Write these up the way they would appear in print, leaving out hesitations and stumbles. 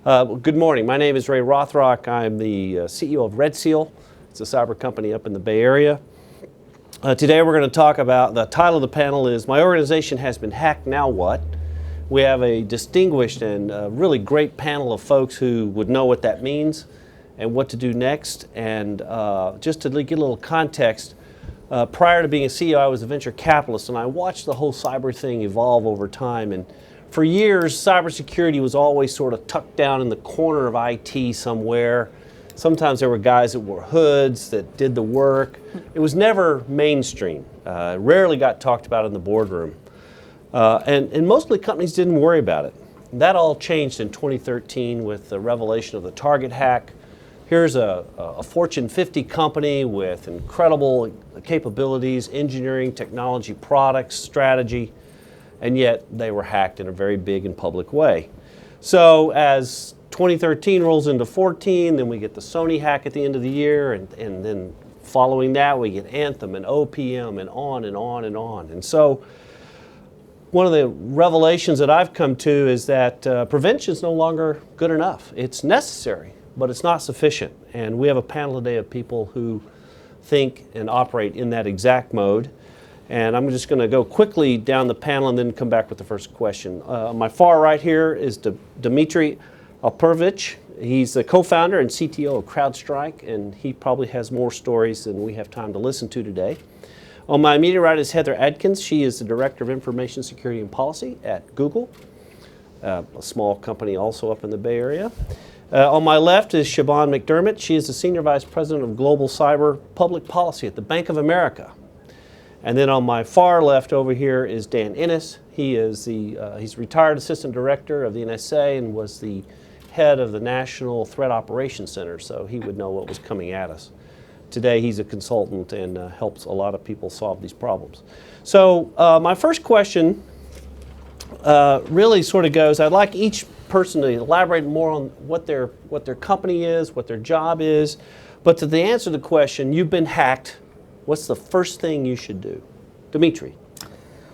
Good morning. My name is Ray Rothrock. I'm the CEO of RedSeal. It's a cyber company up in the Bay Area. Today we're going to talk about, the title of the panel is My Organization Has Been Hacked, Now What? We have a distinguished and really great panel of folks who would know what that means and what to do next. And just to get a little context, prior to being a CEO, I was a venture capitalist, and I watched the whole cyber thing evolve over time. And for years, cybersecurity was always sort of tucked down in the corner of IT somewhere. Sometimes there were guys that wore hoods that did the work. It was never mainstream. Rarely got talked about in the boardroom. And mostly companies didn't worry about it. That all changed in 2013 with the revelation of the Target hack. Here's a Fortune 50 company with incredible capabilities, engineering, technology, products, strategy, and yet they were hacked in a very big and public way. So as 2013 rolls into 14, then we get the Sony hack at the end of the year, and then following that we get Anthem and OPM and on and on and on. And so one of the revelations that I've come to is that prevention is no longer good enough. It's necessary, but it's not sufficient. And we have a panel today of people who think and operate in that exact mode. And I'm just going to go quickly down the panel and then come back with the first question. On my far right here is Dmitri Alperovitch. He's the co-founder and CTO of CrowdStrike, and he probably has more stories than we have time to listen to today. On my immediate right is Heather Adkins. She is the Director of Information Security and Policy at Google, a small company also up in the Bay Area. On my left is Siobhan MacDermott. She is the Senior Vice President of Global Cyber Public Policy at the Bank of America. And then on my far left over here is Dan Ennis. He is he's retired Assistant Director of the NSA and was the head of the National Threat Operations Center, so he would know what was coming at us. Today he's a consultant and helps a lot of people solve these problems. So my first question really sort of goes, I'd like each person to elaborate more on what their company is, what their job is, but to the answer to the question, you've been hacked, what's the first thing you should do? Dmitri.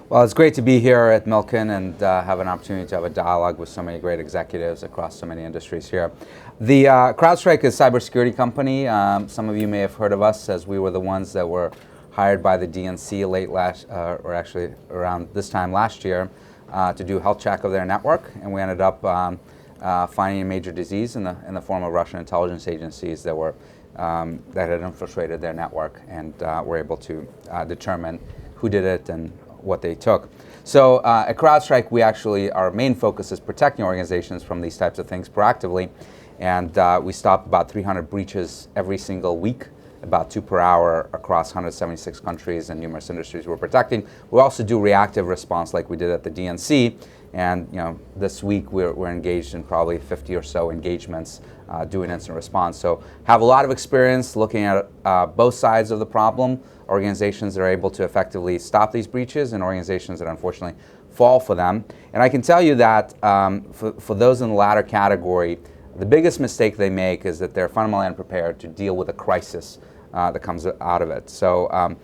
Well, it's great to be here at Milken and have an opportunity to have a dialogue with so many great executives across so many industries here. The CrowdStrike is a cybersecurity company. Some of you may have heard of us as we were the ones that were hired by the DNC late or actually around this time last year to do a health check of their network, and we ended up finding a major disease in the form of Russian intelligence agencies that had infiltrated their network, and were able to determine who did it and what they took. So at CrowdStrike, our main focus is protecting organizations from these types of things proactively, and we stop about 300 breaches every single week, about 2 per hour across 176 countries and numerous industries we're protecting. We also do reactive response like we did at the DNC, and this week we're engaged in probably 50 or so engagements doing incident response. So have a lot of experience looking at both sides of the problem, organizations that are able to effectively stop these breaches and organizations that unfortunately fall for them. And I can tell you that for those in the latter category, the biggest mistake they make is that they're fundamentally unprepared to deal with a crisis that comes out of it. So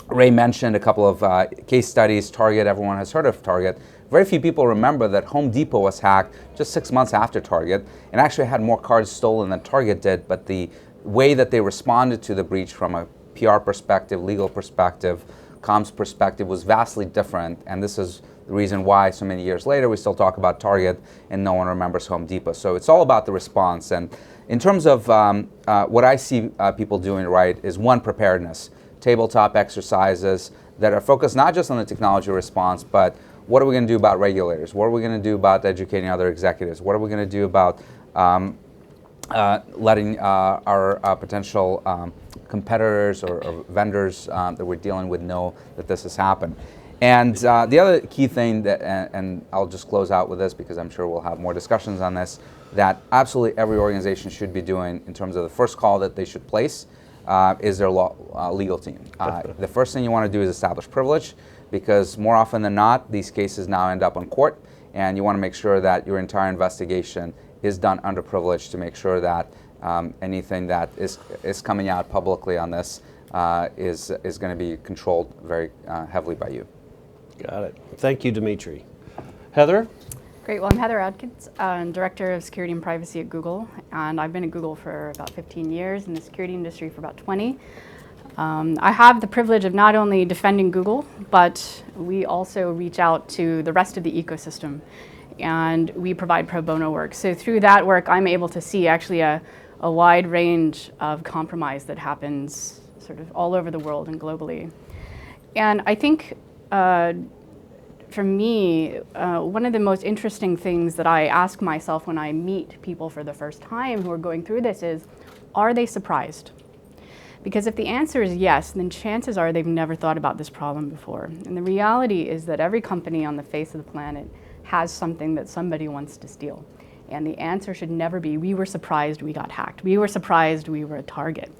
Ray mentioned a couple of case studies. Target, everyone has heard of Target. Very few people remember that Home Depot was hacked just 6 months after Target and actually had more cards stolen than Target did, but the way that they responded to the breach from a PR perspective, legal perspective, comms perspective was vastly different, and this is the reason why so many years later we still talk about Target and no one remembers Home Depot. So it's all about the response. And in terms of what I see people doing right is one, preparedness, tabletop exercises that are focused not just on the technology response, but what are we going to do about regulators? What are we going to do about educating other executives? What are we going to do about letting our potential competitors or vendors that we're dealing with know that this has happened? And the other key thing that, and I'll just close out with this because I'm sure we'll have more discussions on this, that absolutely every organization should be doing in terms of the first call that they should place is their legal team. The first thing you want to do is establish privilege, because more often than not, these cases now end up on court, and you want to make sure that your entire investigation is done under privilege to make sure that anything that is coming out publicly on this is going to be controlled very heavily by you. Got it. Thank you, Dmitri. Heather? Great. Well, I'm Heather Adkins. I'm Director of Security and Privacy at Google, and I've been at Google for about 15 years, in the security industry for about 20. I have the privilege of not only defending Google, but we also reach out to the rest of the ecosystem, and we provide pro bono work. So through that work, I'm able to see actually a wide range of compromise that happens sort of all over the world and globally. And I think for me, one of the most interesting things that I ask myself when I meet people for the first time who are going through this is, are they surprised? Because if the answer is yes, then chances are they've never thought about this problem before. And the reality is that every company on the face of the planet has something that somebody wants to steal. And the answer should never be, we were surprised we got hacked. We were surprised we were a target.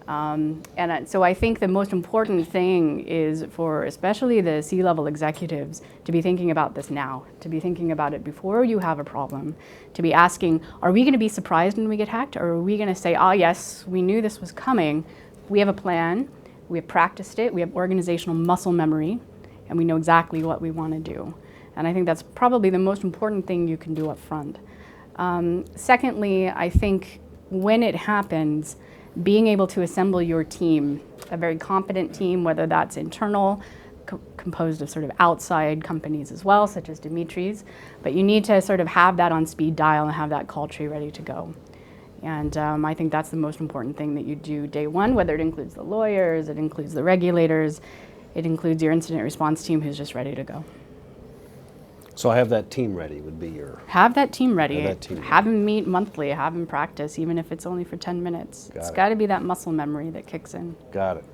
So I think the most important thing is for especially the C-level executives to be thinking about this now, to be thinking about it before you have a problem, to be asking, are we going to be surprised when we get hacked, or are we going to say, ah, yes, we knew this was coming, we have a plan, we have practiced it, we have organizational muscle memory, and we know exactly what we want to do. And I think that's probably the most important thing you can do up front. Secondly, I think when it happens, being able to assemble your team, a very competent team, whether that's internal, composed of sort of outside companies as well, such as Dmitri's, but you need to sort of have that on speed dial and have that call tree ready to go. And I think that's the most important thing that you do day one, whether it includes the lawyers, it includes the regulators, it includes your incident response team who's just ready to go. So have that team ready would be your... Have that team ready. Have that team ready. Have them meet monthly, have them practice, even if it's only for 10 minutes. It's got to be that muscle memory that kicks in. Got it.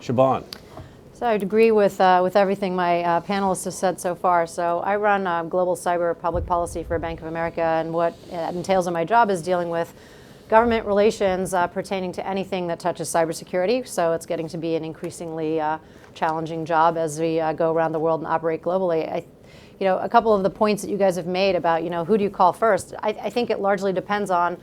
Siobhan. So I'd agree with everything my panelists have said so far. So I run global cyber public policy for Bank of America, and what it entails in my job is dealing with government relations pertaining to anything that touches cybersecurity. So it's getting to be an increasingly challenging job as we go around the world and operate globally. A couple of the points that you guys have made about, who do you call first? I think it largely depends on,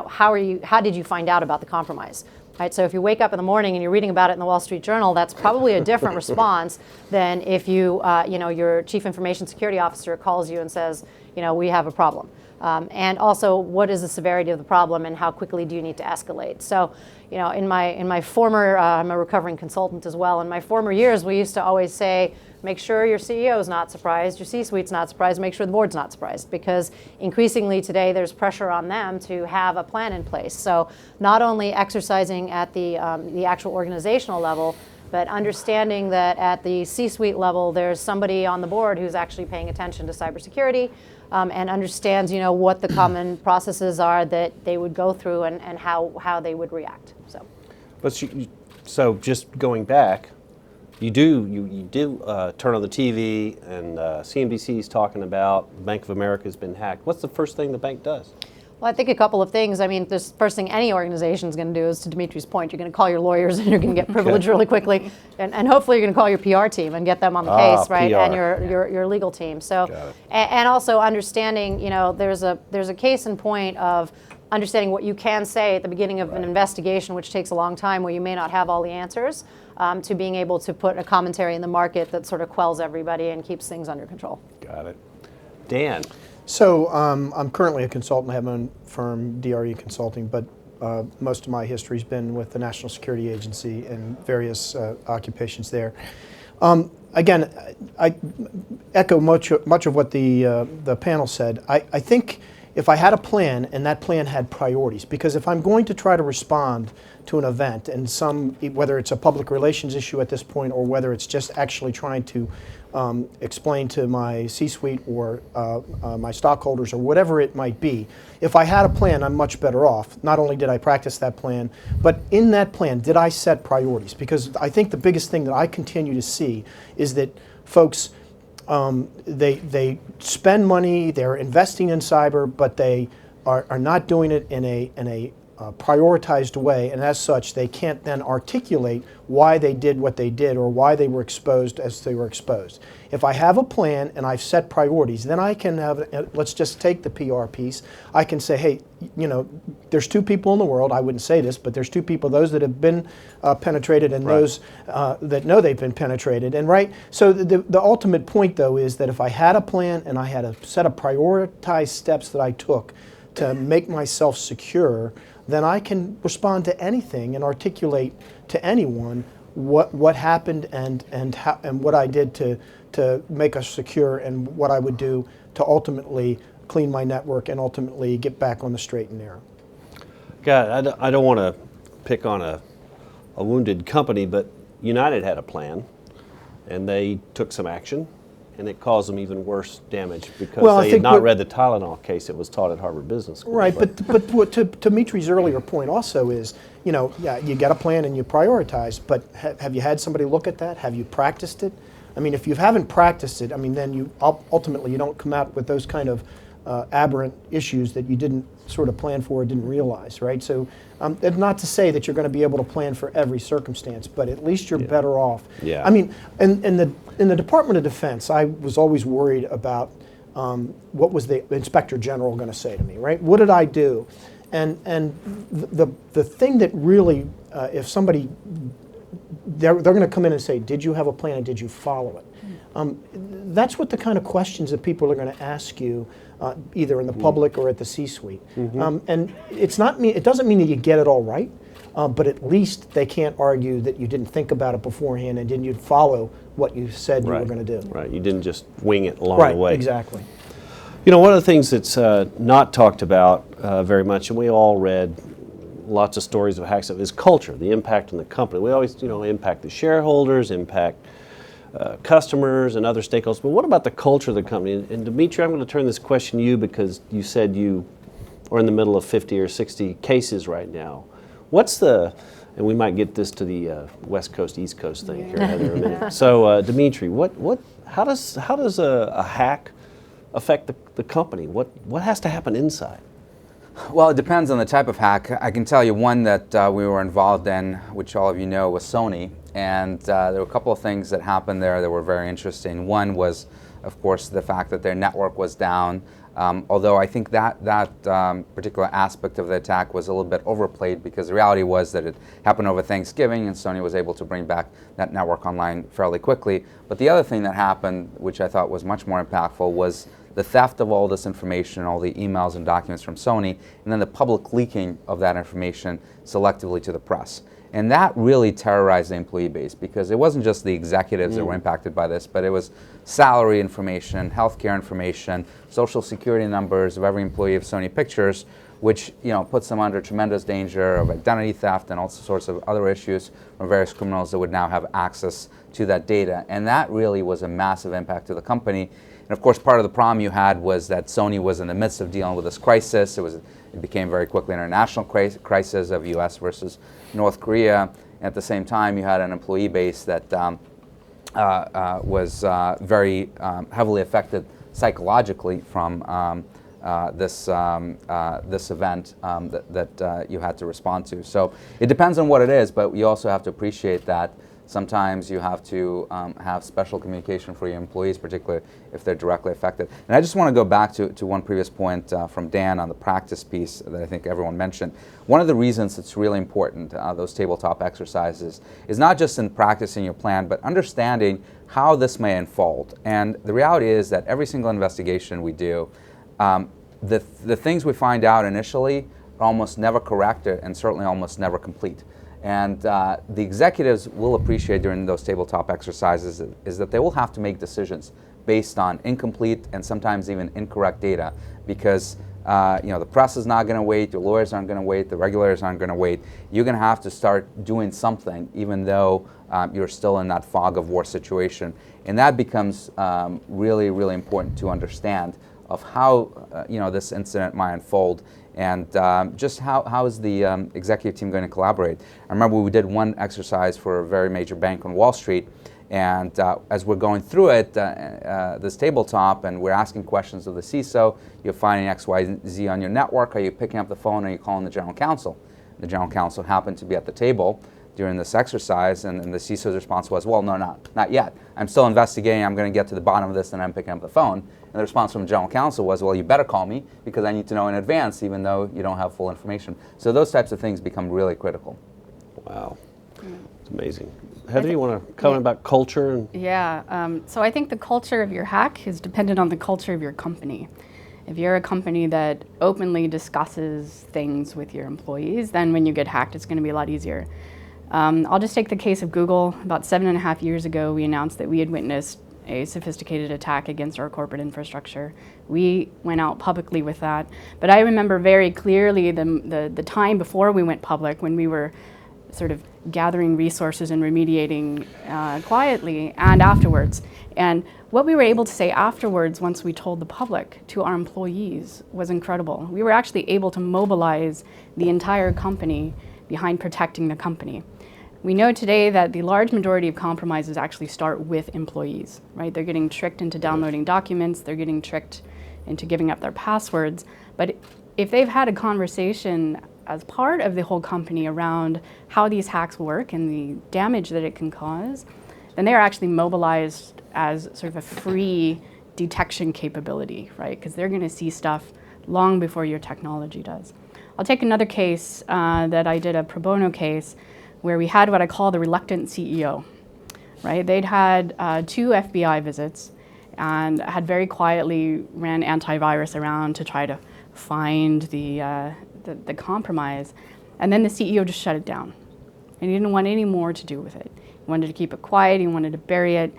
how did you find out about the compromise? Right, so if you wake up in the morning and you're reading about it in the Wall Street Journal, that's probably a different response than if your chief information security officer calls you and says, we have a problem. And also, what is the severity of the problem and how quickly do you need to escalate? So, in my former, I'm a recovering consultant as well. In my former years, we used to always say, make sure your CEO is not surprised, your C-suite's not surprised, make sure the board's not surprised, because increasingly today there's pressure on them to have a plan in place. So not only exercising at the actual organizational level, but understanding that at the C-suite level there's somebody on the board who's actually paying attention to cybersecurity and understands what the common processes are that they would go through and how they would react. So just going back, you do turn on the TV and CNBC's talking about Bank of America has been hacked. What's the first thing the bank does? Well, I think a couple of things. I mean, the first thing any organization is going to do is, to Dmitri's point, you're going to call your lawyers and you're going to get privilege really quickly, and hopefully you're going to call your PR team and get them on the case, right? PR. And your legal team. So, and also understanding, there's a case in point of understanding what you can say at the beginning of an investigation, which takes a long time, where you may not have all the answers, to being able to put a commentary in the market that sort of quells everybody and keeps things under control. Got it. Dan. So I'm currently a consultant. I have my own firm, DRE Consulting, but most of my history's been with the National Security Agency and various occupations there. Again, I echo much of what the panel said. I think if I had a plan and that plan had priorities, because if I'm going to try to respond to an event and whether it's a public relations issue at this point or whether it's just actually trying to explain to my C-suite or my stockholders or whatever it might be, if I had a plan, I'm much better off. Not only did I practice that plan, but in that plan, did I set priorities? Because I think the biggest thing that I continue to see is that folks, they spend money, they're investing in cyber, but they are not doing it in a prioritized way, and as such, they can't then articulate why they did what they did or why they were exposed as they were exposed. If I have a plan and I've set priorities, then I can have, let's just take the PR piece, I can say, hey, there's two people in the world, I wouldn't say this, but there's two people, those that have been penetrated and those that know they've been penetrated. And so the ultimate point though is that if I had a plan and I had a set of prioritized steps that I took to make myself secure, then I can respond to anything and articulate to anyone what happened and what I did to make us secure and what I would do to ultimately clean my network and ultimately get back on the straight and narrow. God, I don't want to pick on a wounded company, but United had a plan, and they took some action, and it caused them even worse damage because they had not read the Tylenol case that was taught at Harvard Business School. Right, but what to Dmitri's earlier point also is, you know, yeah, you got a plan and you prioritize, but have you had somebody look at that? Have you practiced it? I mean, if you haven't practiced it, I mean, then you ultimately you don't come out with those kind of aberrant issues that you didn't sort of plan for or didn't realize, right? So, and not to say that you're going to be able to plan for every circumstance, but at least you're better off. Yeah. I mean, in the Department of Defense, I was always worried about what was the Inspector General going to say to me, right? What did I do? And the thing that really, if somebody, they're going to come in and say, did you have a plan and did you follow it? That's what the kind of questions that people are going to ask you, either in the public or at the C-suite. And it doesn't mean that you get it all right, but at least they can't argue that you didn't think about it beforehand and didn't follow what you said you were going to do. Right, you didn't just wing it along the way. Right, exactly. You know, one of the things that's not talked about very much, and we all read lots of stories of hacks, is culture, the impact on the company. We always, you know, impact the shareholders, impact customers and other stakeholders, but what about the culture of the company? And Dmitri, I'm going to turn this question to you because you said you are in the middle of 50 or 60 cases right now. What's the, and we might get this to the West Coast, East Coast thing here in a minute. So Dmitri, how does a hack affect the company? What has to happen inside? Well, it depends on the type of hack. I can tell you one that we were involved in, which all of you know, was Sony. And there were a couple of things that happened there that were very interesting. One was, of course, the fact that their network was down. Although I think that particular aspect of the attack was a little bit overplayed because the reality was that it happened over Thanksgiving and Sony was able to bring back that network online fairly quickly. But the other thing that happened, which I thought was much more impactful, was the theft of all this information, all the emails and documents from Sony, and then the public leaking of that information selectively to the press. And that really terrorized the employee base because it wasn't just the executives that were impacted by this, but it was salary information, healthcare information, social security numbers of every employee of Sony Pictures, which puts them under tremendous danger of identity theft and all sorts of other issues from various criminals that would now have access to that data. And that really was a massive impact to the company. And of course, part of the problem you had was that Sony was in the midst of dealing with this crisis. It became very quickly an international crisis of U.S. versus North Korea. And at the same time, you had an employee base that was very heavily affected psychologically from this event that you had to respond to. So it depends on what it is, but you also have to appreciate that sometimes you have to have special communication for your employees, particularly if they're directly affected. And I just want to go back to one previous point from Dan on the practice piece that I think everyone mentioned. One of the reasons it's really important, those tabletop exercises, is not just in practicing your plan, but understanding how this may unfold. And the reality is that every single investigation we do, the things we find out initially are almost never correct and certainly almost never complete. And the executives will appreciate during those tabletop exercises is that they will have to make decisions based on incomplete and sometimes even incorrect data because the press is not going to wait, your lawyers aren't going to wait, the regulators aren't going to wait. You're going to have to start doing something even though you're still in that fog of war situation. And that becomes really, really important to understand of how this incident might unfold and just how is the executive team going to collaborate. I remember we did one exercise for a very major bank on Wall Street, and as we're going through it, this tabletop, and we're asking questions of the CISO, you're finding X, Y, Z on your network, are you picking up the phone, are you calling the general counsel? The general counsel happened to be at the table during this exercise, and the CISO's response was, well, no, not yet. I'm still investigating. I'm going to get to the bottom of this, and I'm picking up the phone. And the response from the general counsel was, well, you better call me because I need to know in advance, even though you don't have full information. So those types of things become really critical. Wow. It's amazing. Heather, you want to comment about culture? And Yeah, so I think the culture of your hack is dependent on the culture of your company. If you're a company that openly discusses things with your employees, then when you get hacked, it's going to be a lot easier. I'll just take the case of Google. About 7.5 years ago, we announced that we had witnessed a sophisticated attack against our corporate infrastructure. We went out publicly with that. But I remember very clearly the time before we went public when we were sort of gathering resources and remediating quietly, and afterwards. And what we were able to say afterwards, once we told the public, to our employees, was incredible. We were actually able to mobilize the entire company behind protecting the company. We know today that the large majority of compromises actually start with employees, right? They're getting tricked into downloading documents, they're getting tricked into giving up their passwords. But if they've had a conversation as part of the whole company around how these hacks work and the damage that it can cause, then they're actually mobilized as sort of a free detection capability, right? Because they're going to see stuff long before your technology does. I'll take another case that I did, a pro bono case, where we had what I call the reluctant CEO, right? They'd had 2 FBI visits and had very quietly ran antivirus around to try to find the compromise. And then the CEO just shut it down. And he didn't want any more to do with it. He wanted to keep it quiet, he wanted to bury it.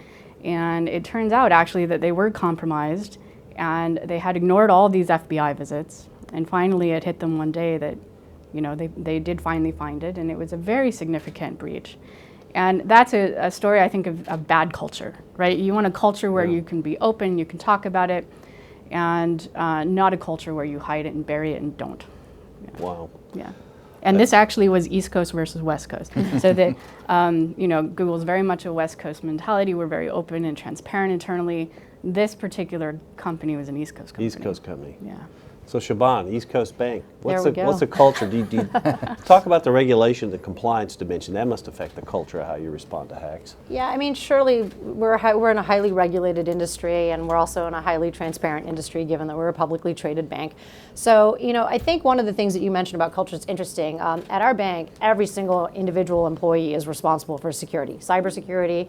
And it turns out actually that they were compromised and they had ignored all these FBI visits. And finally it hit them one day that, you know, they did finally find it, and it was a very significant breach. And that's a story, I think, of bad culture, right? You want a culture where you can be open, you can talk about it, and not a culture where you hide it and bury it and don't. Yeah. wow. Yeah. And this actually was East Coast versus West Coast. So that, you know, Google's very much a West Coast mentality. We're very open and transparent internally. This particular company was an East Coast company. East Coast company. Yeah. So Siobhan, East Coast Bank. What's There we go. what's the culture? Do you talk about the regulation, the compliance dimension? That must affect the culture of how you respond to hacks. Yeah, I mean, surely we're in a highly regulated industry, and we're also in a highly transparent industry, given that we're a publicly traded bank. So, you know, I think one of the things that you mentioned about culture is interesting. At our bank, every single individual employee is responsible for security, cybersecurity.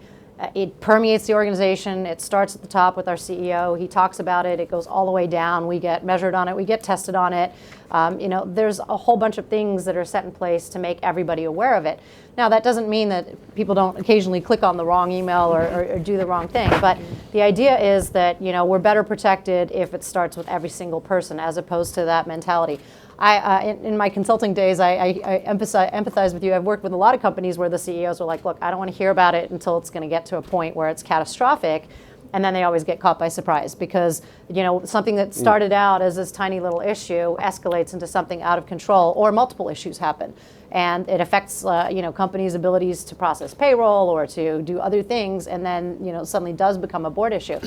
It permeates the organization. It starts at the top with our CEO. He talks about it. It goes all the way down. We get measured on it. We get tested on it. You know, there's a whole bunch of things that are set in place to make everybody aware of it. Now, that doesn't mean that people don't occasionally click on the wrong email or do the wrong thing. But the idea is that, you know, we're better protected if it starts with every single person, as opposed to that mentality. In my consulting days, I empathize with you. I've worked with a lot of companies where the CEOs are like, look, I don't want to hear about it until it's going to get to a point where it's catastrophic. And then they always get caught by surprise because, you know, something that started out as this tiny little issue escalates into something out of control, or multiple issues happen. And it affects, you know, companies' abilities to process payroll or to do other things, and then, you know, suddenly does become a board issue.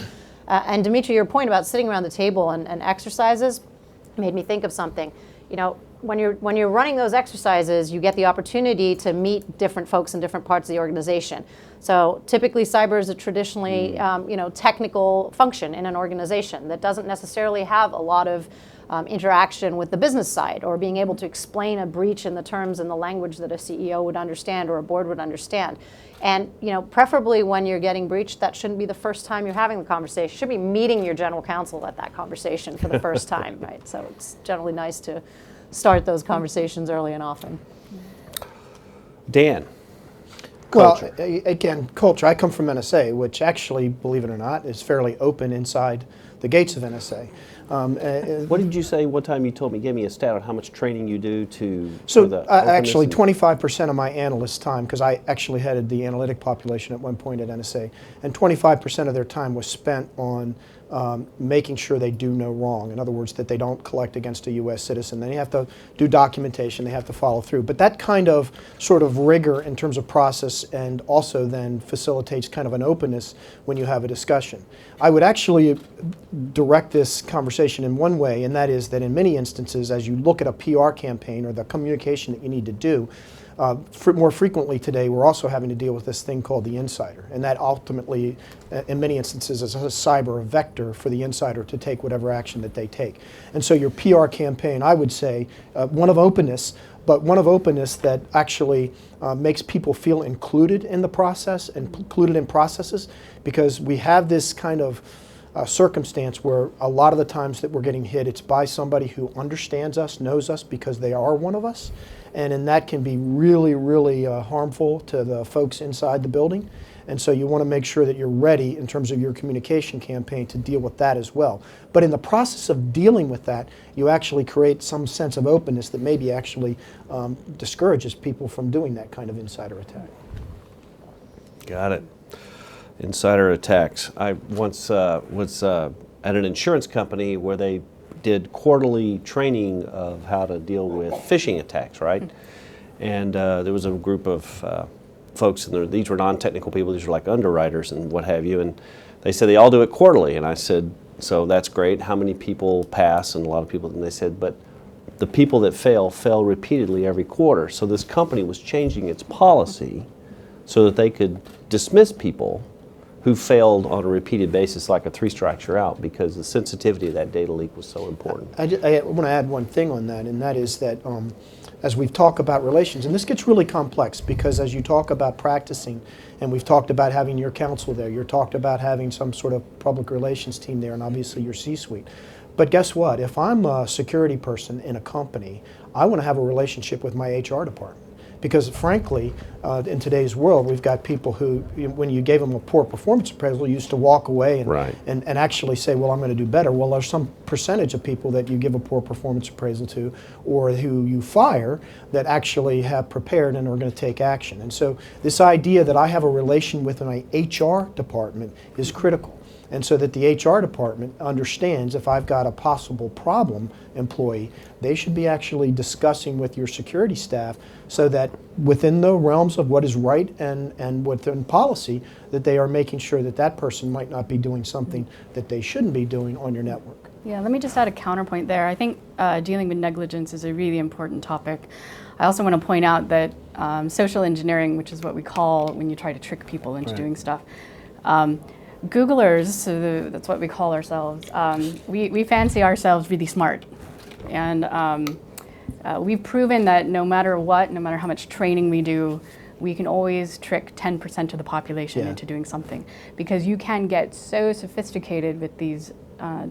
And Dmitri, your point about sitting around the table and exercises made me think of something. You know, when you're running those exercises, you get the opportunity to meet different folks in different parts of the organization. So typically, cyber is a traditionally, you know, technical function in an organization that doesn't necessarily have a lot of interaction with the business side, or being able to explain a breach in the terms and the language that a CEO would understand or a board would understand. And, you know, preferably when you're getting breached, that shouldn't be the first time you're having the conversation. You should be meeting your general counsel at that conversation for the first time, right? So it's generally nice to start those conversations early and often. Dan. Well, Culture. again, culture. I come from NSA, which actually, believe it or not, is fairly open inside the gates of NSA. What did you say one time? You told me, gave me a stat on how much training you do to. So for the actually, openness 25% of my analyst time, because I actually headed the analytic population at one point at NSA, and 25% of their time was spent on making sure they do no wrong. In other words, that they don't collect against a U.S. citizen. Then you have to do documentation, they have to follow through. But that kind of sort of rigor in terms of process and also then facilitates kind of an openness when you have a discussion. I would actually direct this conversation in one way, and that is that in many instances, as you look at a PR campaign or the communication that you need to do, more frequently today, we're also having to deal with this thing called the insider. And that ultimately, in many instances, is a cyber vector for the insider to take whatever action that they take. And so your PR campaign, I would say, one of openness, but one of openness that actually makes people feel included in the process and included in processes, because we have this kind of circumstance where a lot of the times that we're getting hit, it's by somebody who understands us, knows us because they are one of us. And that can be really, really harmful to the folks inside the building. And so you want to make sure that you're ready in terms of your communication campaign to deal with that as well. But in the process of dealing with that, you actually create some sense of openness that maybe actually discourages people from doing that kind of insider attack. Got it. Insider attacks. I once was at an insurance company where they did quarterly training of how to deal with phishing attacks, right? And there was a group of folks, and these were non-technical people, these were like underwriters and what have you, and they said they all do it quarterly. And I said, so that's great, how many people pass? And a lot of people, and they said, but the people that fail repeatedly every quarter. So this company was changing its policy so that they could dismiss people who failed on a repeated basis, like a 3 strikes you're out, because the sensitivity of that data leak was so important. I want to add one thing on that, and that is that as we've talked about relations, and this gets really complex because as you talk about practicing, and we've talked about having your counsel there, you're talked about having some sort of public relations team there, and obviously your C-suite. But guess what? If I'm a security person in a company, I want to have a relationship with my HR department. Because frankly, in today's world, we've got people who, when you gave them a poor performance appraisal, used to walk away and, right, and actually say, well, I'm going to do better. Well, there's some percentage of people that you give a poor performance appraisal to or who you fire that actually have prepared and are going to take action. And so this idea that I have a relation with my HR department is critical. And so that the HR department understands if I've got a possible problem employee, they should be actually discussing with your security staff so that within the realms of what is right and within policy, that they are making sure that that person might not be doing something that they shouldn't be doing on your network. Yeah, let me just add a counterpoint there. I think dealing with negligence is a really important topic. I also want to point out that social engineering, which is what we call when you try to trick people into doing stuff, Googlers, so that's what we call ourselves, we fancy ourselves really smart. And we've proven that no matter what, no matter how much training we do, we can always trick 10% of the population into doing something. Because you can get so sophisticated with these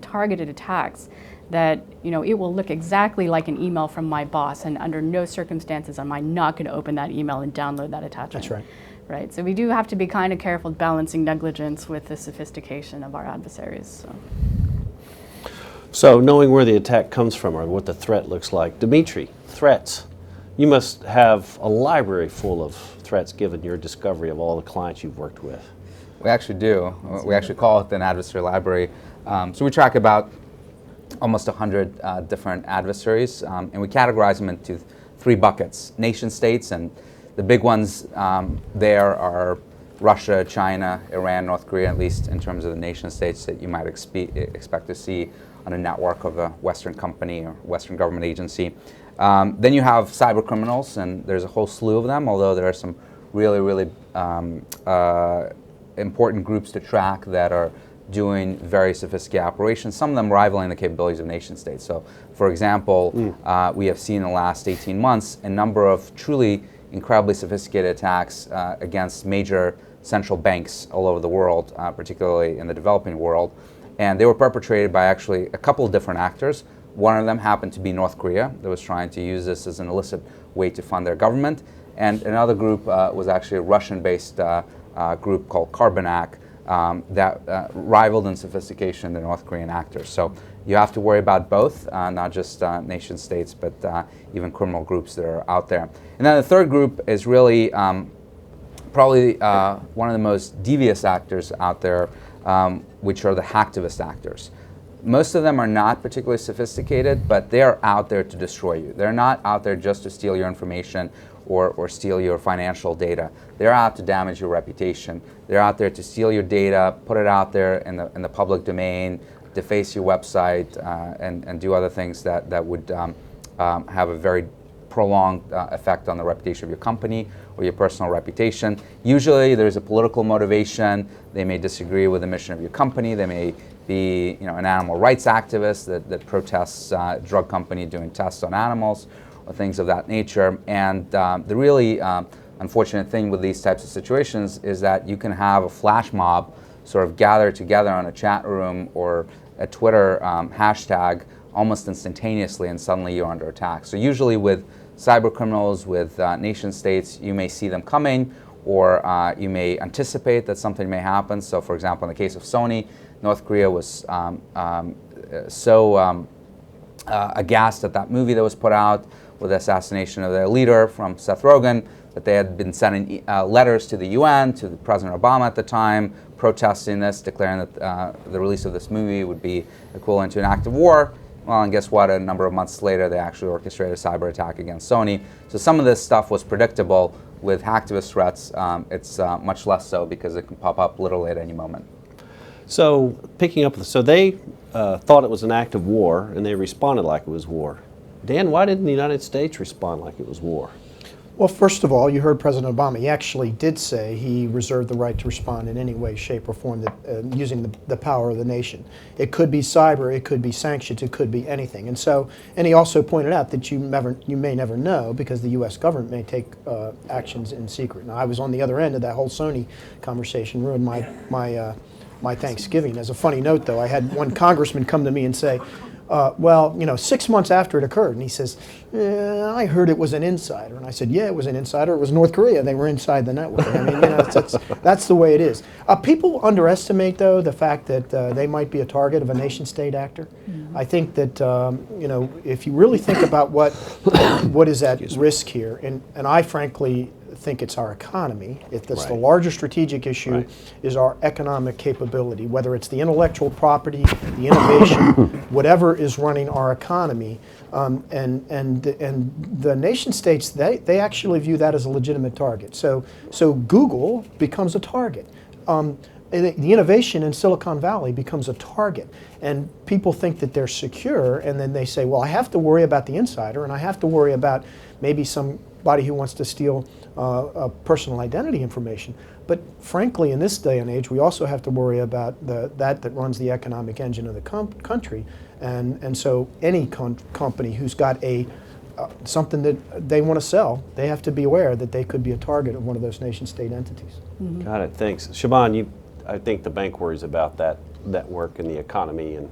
targeted attacks that it will look exactly like an email from my boss, and under no circumstances am I not going to open that email and download that attachment. That's right. Right, so we do have to be kind of careful balancing negligence with the sophistication of our adversaries. So knowing where the attack comes from or what the threat looks like, Dmitri, threats. You must have a library full of threats given your discovery of all the clients you've worked with. We actually do. We actually call it an adversary library. So we track about almost 100 different adversaries, and we categorize them into 3 buckets: nation states, and the big ones there are Russia, China, Iran, North Korea, at least in terms of the nation states that you might expect to see on a network of a Western company or Western government agency. Then you have cyber criminals, and there's a whole slew of them, although there are some really, really important groups to track that are doing very sophisticated operations, some of them rivaling the capabilities of nation states. So, for example, we have seen in the last 18 months a number of truly incredibly sophisticated attacks against major central banks all over the world, particularly in the developing world. And they were perpetrated by actually a couple of different actors. One of them happened to be North Korea that was trying to use this as an illicit way to fund their government. And another group was actually a Russian-based group called Carbonac that rivaled in sophistication the North Korean actors. So you have to worry about both, not just nation states, but even criminal groups that are out there. And then the third group is really probably one of the most devious actors out there, which are the hacktivist actors. Most of them are not particularly sophisticated, but they're out there to destroy you. They're not out there just to steal your information or steal your financial data. They're out to damage your reputation. They're out there to steal your data, put it out there in the public domain, deface your website, and do other things that would have a very prolonged effect on the reputation of your company or your personal reputation. Usually there's a political motivation. They may disagree with the mission of your company. They may be an animal rights activist that protests a drug company doing tests on animals or things of that nature. And the really unfortunate thing with these types of situations is that you can have a flash mob sort of gather together on a chat room or a Twitter hashtag almost instantaneously, and suddenly you're under attack. So usually with cyber criminals, with nation states, you may see them coming, or you may anticipate that something may happen. So for example, in the case of Sony, North Korea was so aghast at that movie that was put out with the assassination of their leader from Seth Rogen, that they had been sending letters to the UN, to President Obama at the time, protesting this, declaring that the release of this movie would be equivalent to an act of war. Well, and guess what? A number of months later, they actually orchestrated a cyber attack against Sony. So some of this stuff was predictable. With hacktivist threats, it's much less so, because it can pop up literally at any moment. So picking up, so they thought it was an act of war, and they responded like it was war. Dan, why didn't the United States respond like it was war? Well, first of all, you heard President Obama. He actually did say he reserved the right to respond in any way, shape, or form that, using the power of the nation. It could be cyber, it could be sanctions, it could be anything. And he also pointed out that you may never know, because the U.S. government may take actions in secret. Now, I was on the other end of that whole Sony conversation, ruined my Thanksgiving. As a funny note, though, I had one congressman come to me and say, well, 6 months after it occurred, and he says, I heard it was an insider. And I said, yeah, it was an insider. It was North Korea. They were inside the network. I mean, that's the way it is. People underestimate, though, the fact that they might be a target of a nation-state actor. Mm-hmm. I think that, if you really think about what is at risk here, and I frankly think it's our economy. That's the larger strategic issue, is our economic capability, whether it's the intellectual property, the innovation, whatever is running our economy. And the nation states, they actually view that as a legitimate target. So Google becomes a target. The innovation in Silicon Valley becomes a target. And people think that they're secure, and then they say, well, I have to worry about the insider, and I have to worry about maybe somebody who wants to steal personal identity information. But frankly, in this day and age, we also have to worry about that runs the economic engine of the country. And so any company who's got something that they want to sell, they have to be aware that they could be a target of one of those nation-state entities. Mm-hmm. Got it, thanks. Siobhan, I think the bank worries about that network and the economy and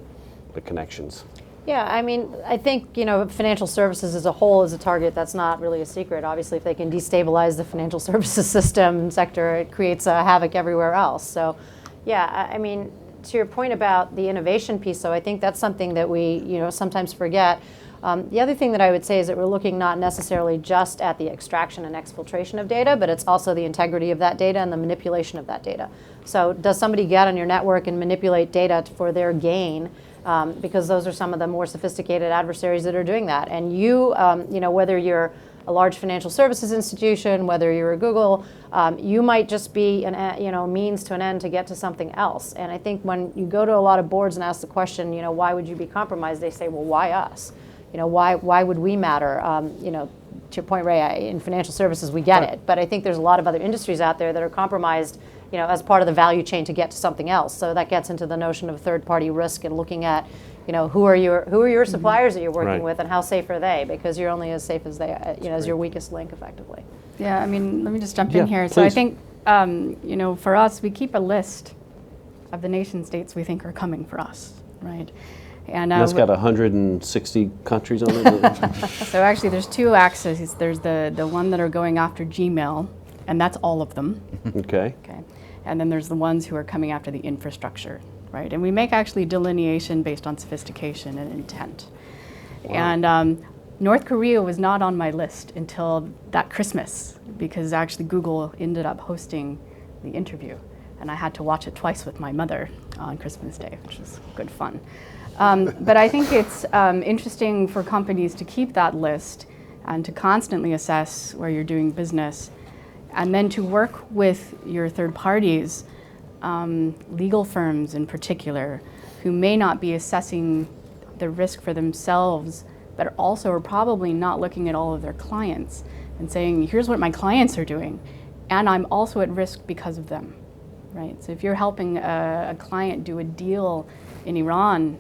the connections. Yeah, I mean, I think, financial services as a whole is a target. That's not really a secret. Obviously, if they can destabilize the financial services system sector, it creates havoc everywhere else. So, yeah, I mean, to your point about the innovation piece, so I think that's something that we, sometimes forget. The other thing that I would say is that we're looking not necessarily just at the extraction and exfiltration of data, but it's also the integrity of that data and the manipulation of that data. So does somebody get on your network and manipulate data for their gain? Because those are some of the more sophisticated adversaries that are doing that. And whether you're a large financial services institution, whether you're a Google, you might just be means to an end to get to something else. And I think when you go to a lot of boards and ask the question, why would you be compromised? They say, well, why us? Why would we matter? To your point, Ray, in financial services, we get it. But I think there's a lot of other industries out there that are compromised, as part of the value chain to get to something else. So that gets into the notion of third-party risk and looking at, who are your suppliers that you're working with, and how safe are they? Because you're only as safe as they, as your weakest link, effectively. Yeah, I mean, let me just jump in here. So I think, for us, we keep a list of the nation states we think are coming for us, right? And that's got 160 countries on it. So actually, there's two axes. There's the one that are going after Gmail, and that's all of them. Okay. Okay. And then there's the ones who are coming after the infrastructure, right? And we make actually delineation based on sophistication and intent. Wow. And North Korea was not on my list until that Christmas, because actually Google ended up hosting the interview. and I had to watch it twice with my mother on Christmas Day, which was good fun. But I think it's interesting for companies to keep that list and to constantly assess where you're doing business, and then to work with your third parties, legal firms in particular, who may not be assessing the risk for themselves, but also are probably not looking at all of their clients and saying, here's what my clients are doing, and I'm also at risk because of them, right? So if you're helping a client do a deal in Iran,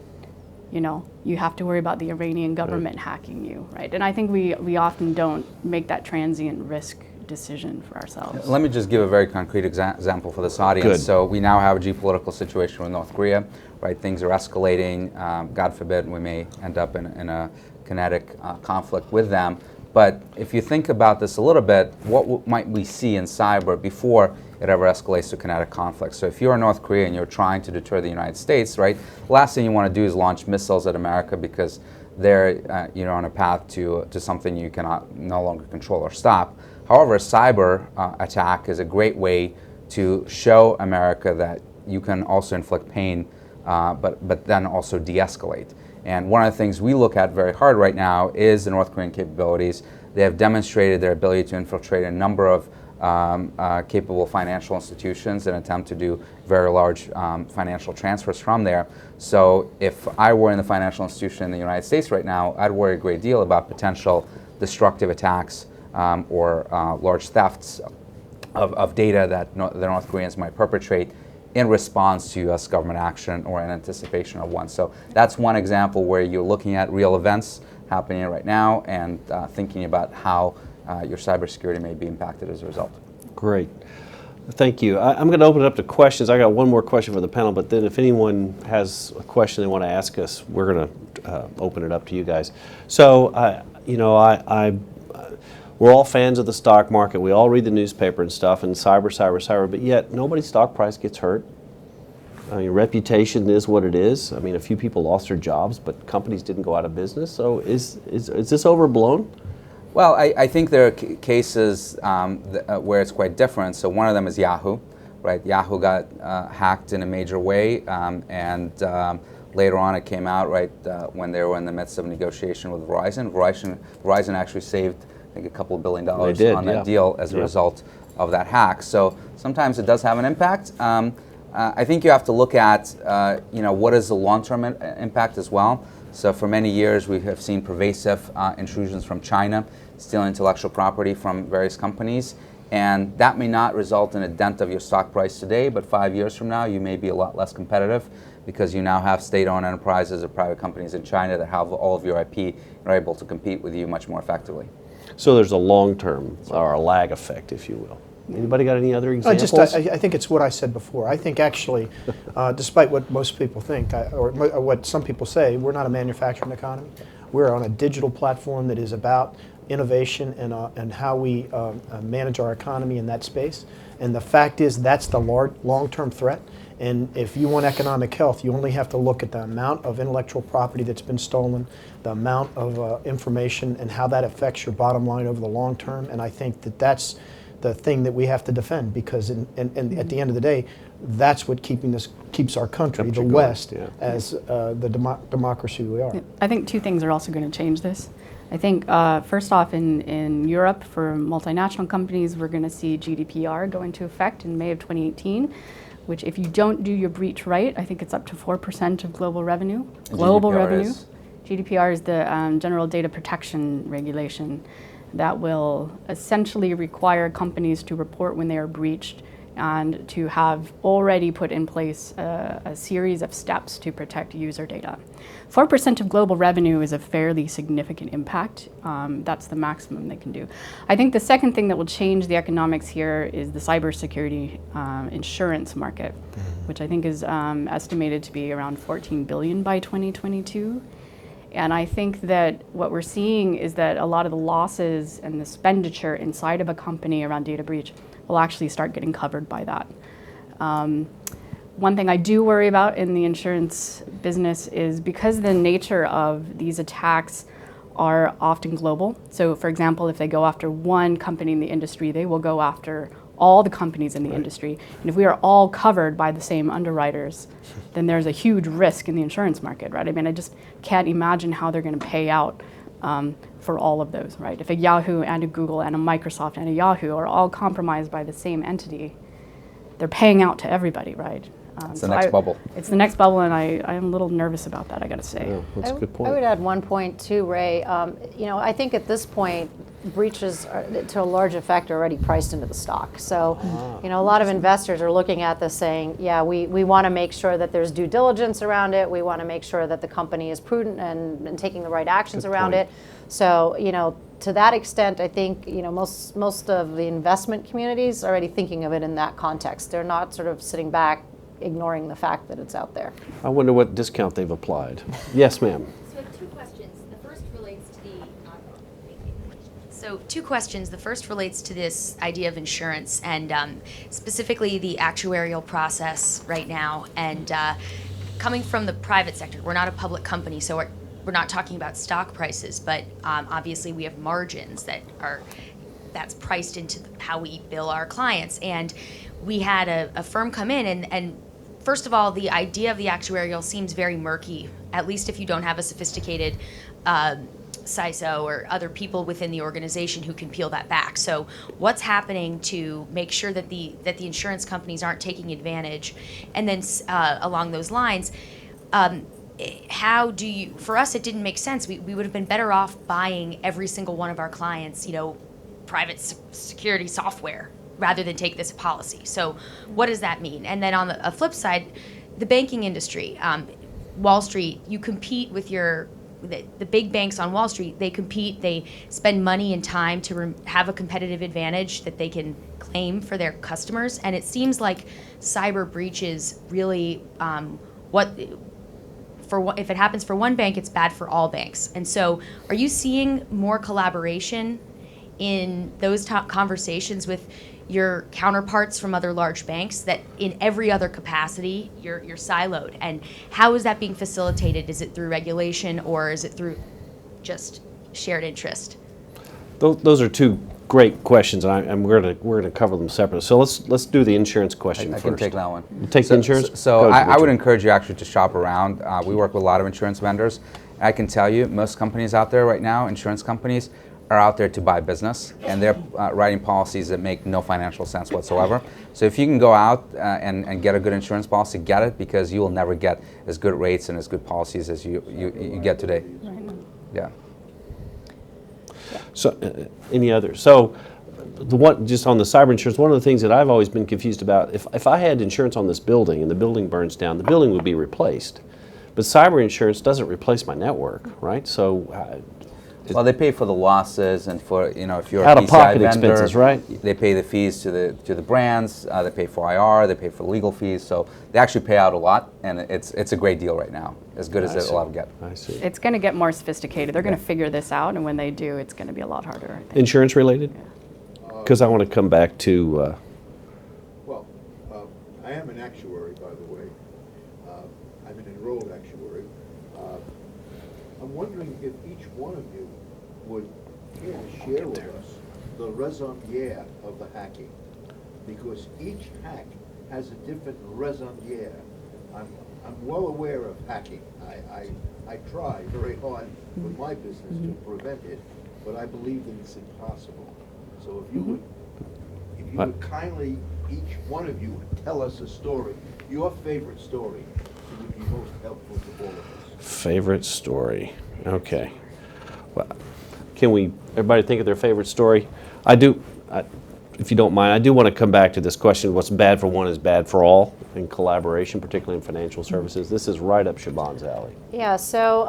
you know, you have to worry about the Iranian government hacking you, right? And I think we often don't make that transient risk decision for ourselves. Let me just give a very concrete example for this audience. Good. So we now have a geopolitical situation with North Korea, right? Things are escalating. God forbid we may end up in a kinetic conflict with them. But if you think about this a little bit, what might we see in cyber before it ever escalates to kinetic conflict? So if you're in North Korea and you're trying to deter the United States, right, the last thing you want to do is launch missiles at America, because they're on a path to something you cannot no longer control or stop. However, a cyber attack is a great way to show America that you can also inflict pain, but then also de-escalate. And one of the things we look at very hard right now is the North Korean capabilities. They have demonstrated their ability to infiltrate a number of capable financial institutions and attempt to do very large financial transfers from there. So if I were in the financial institution in the United States right now, I'd worry a great deal about potential destructive attacks or large thefts of data that the North Koreans might perpetrate in response to U.S. government action or in anticipation of one. So that's one example where you're looking at real events happening right now and thinking about how your cybersecurity may be impacted as a result. Great. Thank you. I'm going to open it up to questions. I got one more question for the panel, but then if anyone has a question they want to ask us, we're going to open it up to you guys. So, we're all fans of the stock market. We all read the newspaper and stuff, and cyber, but yet nobody's stock price gets hurt. I mean, reputation is what it is. I mean, a few people lost their jobs, but companies didn't go out of business. So is this overblown? Well, I think there are cases where it's quite different. So one of them is Yahoo, right? Yahoo got hacked in a major way, and later on it came out, right, when they were in the midst of negotiation with Verizon. Verizon actually saved, I think, a couple of $1 billion on that deal as a result of that hack. So sometimes it does have an impact. I think you have to look at, what is the long-term impact as well. So for many years we have seen pervasive intrusions from China, stealing intellectual property from various companies. And that may not result in a dent of your stock price today, but 5 years from now you may be a lot less competitive because you now have state-owned enterprises or private companies in China that have all of your IP and are able to compete with you much more effectively. So there's a long-term or a lag effect, if you will. Anybody got any other examples? I think it's what I said before. I think actually, despite what most people think, or what some people say, we're not a manufacturing economy. We're on a digital platform that is about innovation and how we manage our economy in that space. And the fact is that's the long-term threat. And if you want economic health, you only have to look at the amount of intellectual property that's been stolen, the amount of information, and how that affects your bottom line over the long term. And I think that that's the thing that we have to defend, because at the end of the day, that's what keeps our country, the West, as the democracy we are. I think two things are also going to change this. I think first off, in Europe, for multinational companies, we're going to see GDPR go into effect in May of 2018, which if you don't do your breach right, I think it's up to 4% of global revenue. GDPR is the General Data Protection Regulation that will essentially require companies to report when they are breached and to have already put in place a series of steps to protect user data. 4% of global revenue is a fairly significant impact. That's the maximum they can do. I think the second thing that will change the economics here is the cybersecurity insurance market, which I think is estimated to be around $14 billion by 2022. And I think that what we're seeing is that a lot of the losses and the expenditure inside of a company around data breach will actually start getting covered by that. One thing I do worry about in the insurance business is because the nature of these attacks are often global. So for example, if they go after one company in the industry, they will go after all the companies in the industry. And if we are all covered by the same underwriters, then there's a huge risk in the insurance market, right? I mean, I just can't imagine how they're going to pay out for all of those, right? If a Yahoo and a Google and a Microsoft and a Yahoo are all compromised by the same entity, they're paying out to everybody, right? It's the next bubble. It's the next bubble, and I am a little nervous about that, I got to say. Yeah, that's a good point. I would add one point too, Ray. I think at this point, breaches are, to a large effect, are already priced into the stock. So, a lot of investors are looking at this saying, yeah, we want to make sure that there's due diligence around it. We want to make sure that the company is prudent and taking the right actions around it. So, to that extent, I think, most of the investment communities are already thinking of it in that context. They're not sort of sitting back ignoring the fact that it's out there. I wonder what discount they've applied. Yes, ma'am. So I have two questions. The first relates to two questions. The first relates to this idea of insurance and specifically the actuarial process right now. And coming from the private sector, we're not a public company, so we're not talking about stock prices, but obviously we have margins that's priced into how we bill our clients. And we had a firm come in and first of all, the idea of the actuarial seems very murky, at least if you don't have a sophisticated CISO or other people within the organization who can peel that back. So what's happening to make sure that the insurance companies aren't taking advantage? And then along those lines, how do you, for us it didn't make sense. We would have been better off buying every single one of our clients, private security software, rather than take this policy. So what does that mean? And then on the flip side, the banking industry, Wall Street, you compete with the big banks on Wall Street. They compete, they spend money and time to have a competitive advantage that they can claim for their customers. And it seems like cyber breaches really, if it happens for one bank, it's bad for all banks. And so are you seeing more collaboration in those conversations with your counterparts from other large banks, that in every other capacity you're siloed? And how is that being facilitated? Is it through regulation or is it through just shared interest? Those are two great questions, and we're gonna cover them separately. So let's do the insurance question first. I can take that one. You take the insurance? So Go, I would Dmitri. encourage you actually to shop around. We work with a lot of insurance vendors. I can tell you, most companies out there right now, insurance companies, are out there to buy business, and they're writing policies that make no financial sense whatsoever. So if you can go out and get a good insurance policy, get it, because you will never get as good rates and as good policies as you get today. Yeah. So, any others? So, just on the cyber insurance, one of the things that I've always been confused about, if I had insurance on this building and the building burns down, the building would be replaced. But cyber insurance doesn't replace my network, right? So, well, they pay for the losses, and for if you're a out-of-pocket PCI vendor, expenses, right? They pay the fees to the brands. They pay for IR. They pay for legal fees. So they actually pay out a lot, and it's a great deal right now, as good as it'll ever get. I see. It's going to get more sophisticated. They're going to figure this out, and when they do, it's going to be a lot harder, I think. Insurance related? Because I want to come back to. I am an actuary, by the way. I'm an enrolled actuary. I'm wondering if each one of you would care to share with us the raison d'etre of the hacking, because each hack has a different raison d'etre. I'm well aware of hacking. I try very hard with my business to prevent it, but I believe that it's impossible. So if you would kindly, each one of you, tell us a story, your favorite story, it would be most helpful to all of us. Favorite story. Okay. Well, can everybody think of their favorite story? If you don't mind, I do want to come back to this question, what's bad for one is bad for all in collaboration, particularly in financial services. This is right up Siobhan's alley. Yeah, so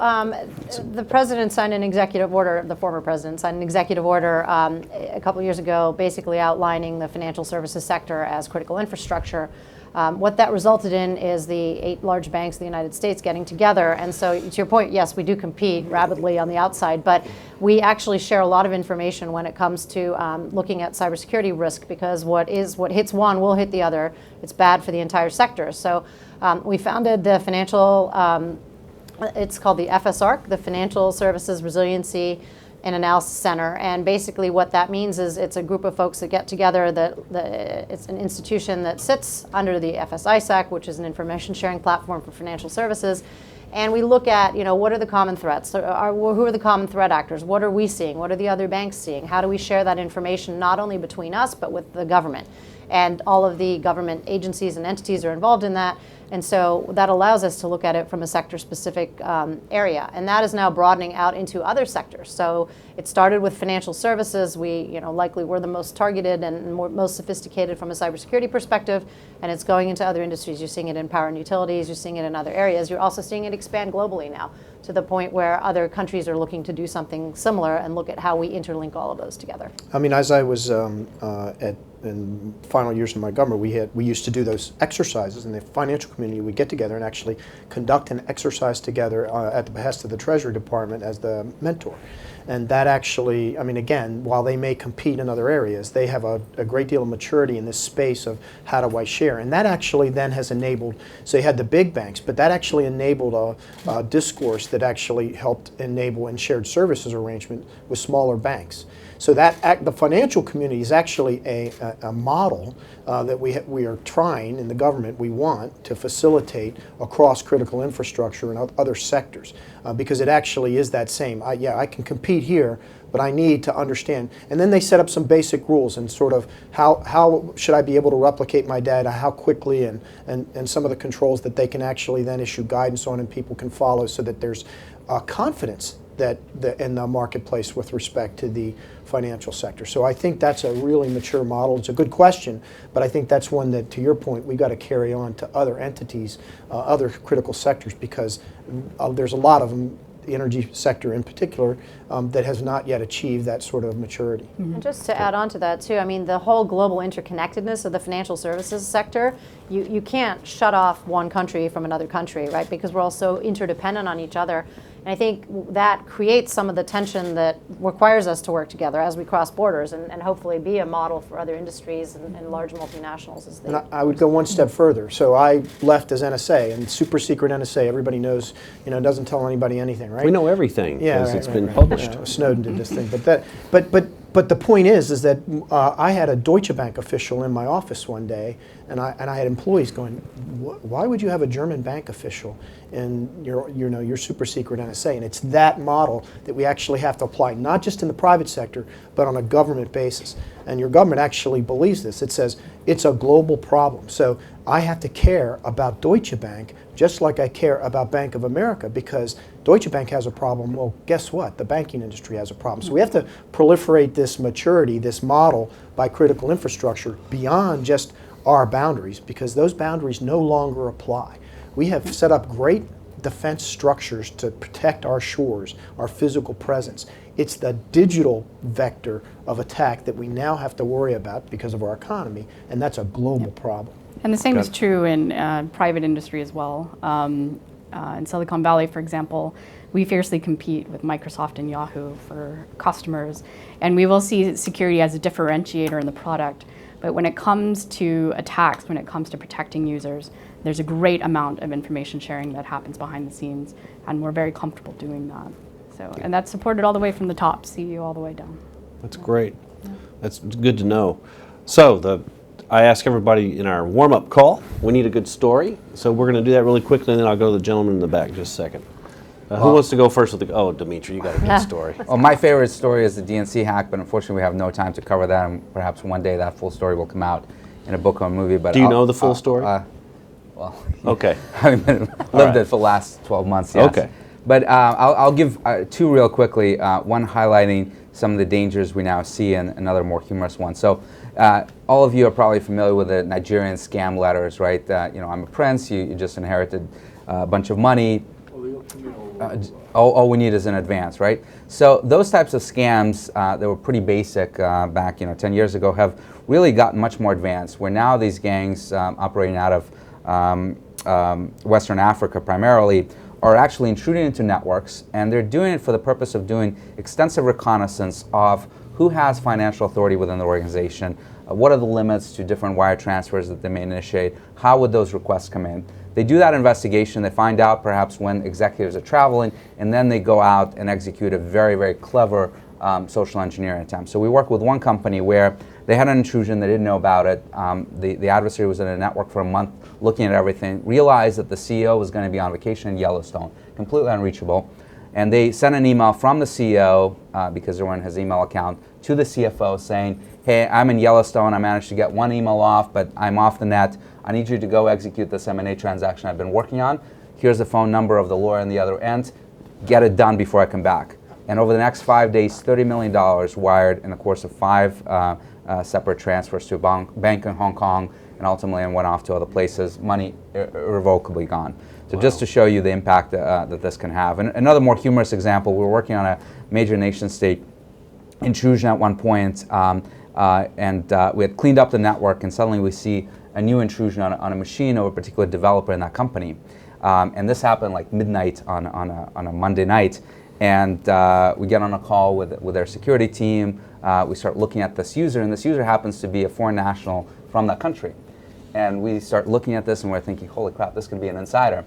the president signed an executive order, the former president signed an executive order a couple years ago, basically outlining the financial services sector as critical infrastructure. What that resulted in is the 8 large banks of the United States getting together. And so to your point, yes, we do compete rapidly on the outside, but we actually share a lot of information when it comes to looking at cybersecurity risk, because what hits one will hit the other. It's bad for the entire sector. So we founded the financial, it's called the FSARC, the Financial Services Resiliency an analysis center. And basically what that means is it's a group of folks that get together, it's an institution that sits under the FSISAC, which is an information sharing platform for financial services. And we look at, what are the common threats? Who are the common threat actors? What are we seeing? What are the other banks seeing? How do we share that information not only between us, but with the government? And all of the government agencies and entities are involved in that. And so that allows us to look at it from a sector-specific area. And that is now broadening out into other sectors. So it started with financial services. We, likely we're the most targeted and most sophisticated from a cybersecurity perspective. And it's going into other industries. You're seeing it in power and utilities. You're seeing it in other areas. You're also seeing it expand globally now to the point where other countries are looking to do something similar and look at how we interlink all of those together. I mean, as I was in final years of my government, we used to do those exercises in the financial community. We'd get together and actually conduct an exercise together at the behest of the Treasury Department as the mentor. And that actually, I mean, again, while they may compete in other areas, they have a great deal of maturity in this space of how do I share. And that actually then has enabled, so you had the big banks, but that actually enabled a discourse that actually helped enable and shared services arrangement with smaller banks. So that the financial community is actually a model that we are trying in the government, we want to facilitate across critical infrastructure and other sectors because it actually is that same. I can compete here, but I need to understand. And then they set up some basic rules and sort of how should I be able to replicate my data, how quickly, and some of the controls that they can actually then issue guidance on and people can follow so that there's confidence that in the marketplace with respect to the financial sector. So I think that's a really mature model. It's a good question, but I think that's one that, to your point, we've got to carry on to other entities, other critical sectors, because there's a lot of them, the energy sector in particular, that has not yet achieved that sort of maturity. Mm-hmm. And just to add on to that too, I mean, the whole global interconnectedness of the financial services sector, you can't shut off one country from another country, right? Because we're all so interdependent on each other. And I think that creates some of the tension that requires us to work together as we cross borders and hopefully be a model for other industries and large multinationals. As they and I would go one step further. So I left as NSA, and super secret NSA, everybody knows, doesn't tell anybody anything, right? We know everything because it's been published. Snowden did this thing, but the point is that I had a Deutsche Bank official in my office one day, and I had employees going, "Why would you have a German bank official in your super secret NSA?" And it's that model that we actually have to apply, not just in the private sector, but on a government basis. And your government actually believes this. It says it's a global problem. So I have to care about Deutsche Bank just like I care about Bank of America, because Deutsche Bank has a problem. Well, guess what? The banking industry has a problem. So we have to proliferate this maturity, this model by critical infrastructure beyond just our boundaries, because those boundaries no longer apply. We have set up great defense structures to protect our shores, our physical presence. It's the digital vector of attack that we now have to worry about because of our economy, and that's a global problem. And the same is true in private industry as well. In Silicon Valley, for example, we fiercely compete with Microsoft and Yahoo for customers, and we will see security as a differentiator in the product. But when it comes to attacks, when it comes to protecting users, there's a great amount of information sharing that happens behind the scenes, and we're very comfortable doing that. So, and that's supported all the way from the top, CEO all the way down. That's great. That's good to know. So I ask everybody in our warm-up call, we need a good story. So we're going to do that really quickly, and then I'll go to the gentleman in the back in just a second. Who wants to go first with Dmitri, you got a good story. Well, my favorite story is the DNC hack, but unfortunately we have no time to cover that, and perhaps one day that full story will come out in a book or a movie. But do you know the full story? Well, okay. I've lived it for the last 12 months, yes. Okay. But I'll give two real quickly, one highlighting some of the dangers we now see and another more humorous one. So all of you are probably familiar with the Nigerian scam letters, right? I'm a prince, you just inherited a bunch of money. All we need is an advance, right? So those types of scams that were pretty basic back 10 years ago have really gotten much more advanced, where now these gangs operating out of Western Africa primarily are actually intruding into networks, and they're doing it for the purpose of doing extensive reconnaissance of who has financial authority within the organization, what are the limits to different wire transfers that they may initiate, how would those requests come in. They do that investigation, they find out perhaps when executives are traveling, and then they go out and execute a very, very clever social engineering attempt. So we worked with one company where they had an intrusion, they didn't know about it. The adversary was in a network for a month looking at everything, realized that the CEO was going to be on vacation in Yellowstone, completely unreachable. And they sent an email from the CEO, because they were in his email account, to the CFO saying, hey, I'm in Yellowstone, I managed to get one email off, but I'm off the net. I need you to go execute this M&A transaction I've been working on. Here's the phone number of the lawyer on the other end. Get it done before I come back. And over the next 5 days, $30 million wired in the course of 5 separate transfers to a bank in Hong Kong, and ultimately went off to other places, money irrevocably gone. So just to show you the impact that this can have. And another more humorous example, we were working on a major nation state intrusion at one point, and we had cleaned up the network, and suddenly we see a new intrusion on a machine of a particular developer in that company. And this happened like midnight on a Monday night. And we get on a call with their security team. We start looking at this user, and this user happens to be a foreign national from that country. And we start looking at this, and we're thinking, holy crap, this could be an insider.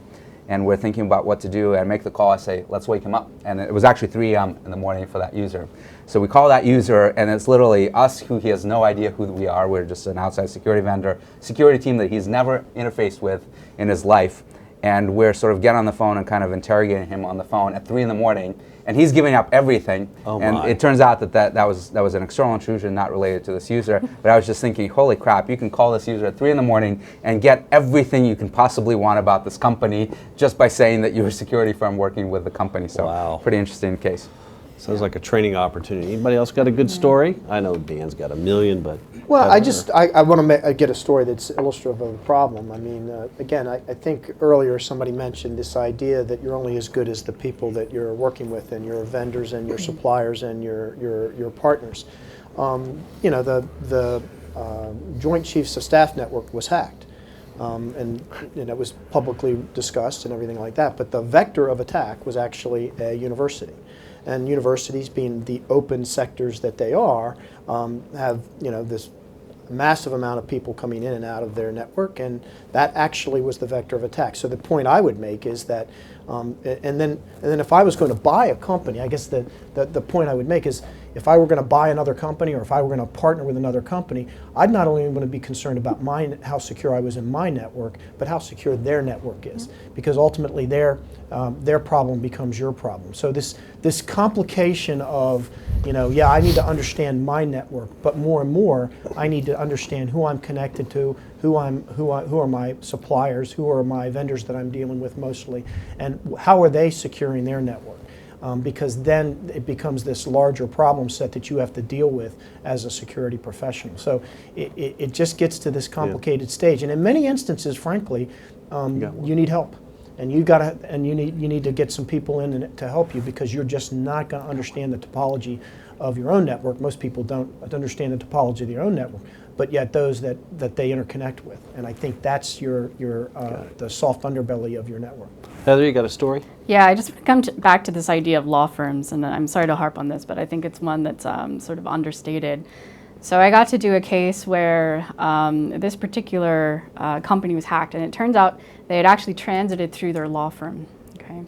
And we're thinking about what to do, and I make the call. I say, let's wake him up. And it was actually 3 a.m. in the morning for that user. So we call that user, and it's literally us, who he has no idea who we are. We're just an outside security vendor, security team that he's never interfaced with in his life. And we're sort of getting on the phone and kind of interrogating him on the phone at 3 in the morning. And he's giving up everything. Oh and my. it turns out that was an external intrusion, not related to this user. But I was just thinking, holy crap, you can call this user at 3 in the morning and get everything you can possibly want about this company just by saying that you're a security firm working with the company. So Wow. Pretty interesting case. Sounds like a training opportunity. Anybody else got a good story? I know Dan's got a million, but... Well, I want to get a story that's illustrative of the problem. I mean, again, I think earlier somebody mentioned this idea that you're only as good as the people that you're working with, and your vendors and your suppliers and your partners. You know, the Joint Chiefs of Staff network was hacked, and it was publicly discussed and everything like that. But the vector of attack was actually a university. And universities, being the open sectors that they are, have this massive amount of people coming in and out of their network, and that actually was the vector of attack. So the point I would make is that, and then if I was going to buy a company, I guess the point I would make is, if I were going to buy another company, or if I were going to partner with another company, I'd not only want to be concerned about how secure I was in my network, but how secure their network is, because ultimately their problem becomes your problem. So this complication of, yeah, I need to understand my network, but more and more, I need to understand who I'm connected to, who are my suppliers, who are my vendors that I'm dealing with mostly, and how are they securing their network. Because then it becomes this larger problem set that you have to deal with as a security professional. So it just gets to this complicated stage, and in many instances, frankly, you need help, and you need to get some people in to help you, because you're just not going to understand the topology of your own network. Most people don't understand the topology of their own network, but yet those that they interconnect with, and I think that's the soft underbelly of your network. Heather, you got a story? Yeah, I just want to come back to this idea of law firms, and I'm sorry to harp on this, but I think it's one that's sort of understated. So I got to do a case where this particular company was hacked, and it turns out they had actually transited through their law firm. Okay,